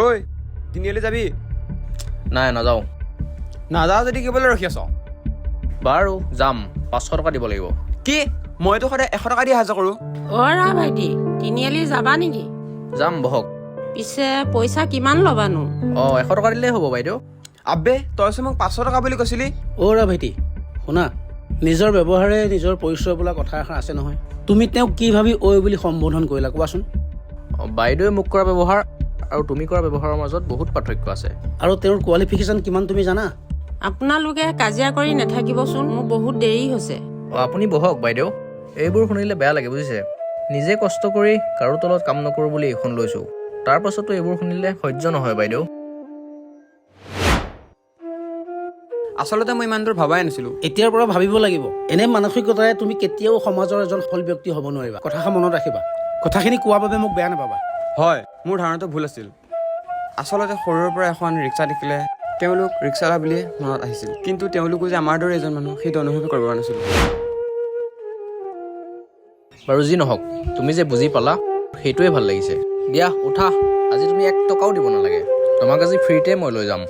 ঐ তিনিআলি যাবি? নাই নাযাওঁ। নাযাওঁ যদি কি বোলে ৰখি আছ? বাৰু যাম, 500 টকা দিব লাগিব। কি? মইতো সদায় 100 টকা দি অহা যোৱা কৰোঁ। অ' ভাইটি, তিনিআলি যাবা নেকি? যাম বহক। পিছে পইচা কিমান ল'বানো? 100 টকা দিলেই হ'ব বাইদেউ। আবে তইচোন মোক 500 টকা বুলি কৈছিলি। অ'ৰা ভাইটি শুনা, নিজৰ ব্যৱহাৰে নিজৰ পৰিচয় বোলা কথা এখন আছে নহয়। তুমি তেওঁক কি ভাবি ঐ বুলি সম্বোধন কৰিলা কোৱাচোন? বাইদেৱে মোক কৰা ব্যৱহাৰ আৰু তুমি কৰা ব্যৱহাৰৰ মাজত বহুত পাৰ্থক্য আছে। আৰু তেওঁৰ কোৱালিফিকেশ্যন কিমান তুমি জানা? আপোনালোকে কাজিয়া কৰি নাথাকিবচোন, মোৰ বহুত দেৰি হৈছে। আপুনি বহক বাইদেউ। এইবোৰ শুনিলে বেয়া লাগে বুজিছে। নিজে কষ্ট কৰি কাৰো তলত কাম নকৰোঁ বুলি এইখন লৈছোঁ, তাৰ পাছতো এইবোৰ শুনিলে সহ্য নহয় বাইদেউ। আচলতে মই ইমান দূৰ ভবাই নাছিলোঁ। এতিয়াৰ পৰা ভাবিব লাগিব। এনে মানসিকতাৰে তুমি কেতিয়াও সমাজৰ এজন সফল ব্যক্তি হ'ব নোৱাৰিবা। কথাষাৰ মনত ৰাখিবা। কথাখিনি কোৱাৰ বাবে মোক বেয়া নাপাবা। হয়, মোৰ ধাৰণাটো ভুল আছিল। আচলতে সৰুৰে পৰা এখন ৰিক্সা দেখিলে তেওঁলোক ৰিক্সাৱালা বুলিয়ে মনত আহিছিল, কিন্তু তেওঁলোকো যে আমাৰ দৰে এজন মানুহ সেইটো অনুভৱ কৰিব পৰা নাছিলোঁ। বাৰু যি নহওক, তুমি যে বুজি পালা সেইটোৱে ভাল লাগিছে। দিয়া উঠা, আজি তুমি 1 টকাও দিব নালাগে। তোমাক আজি ফ্ৰীতে মই লৈ যাম।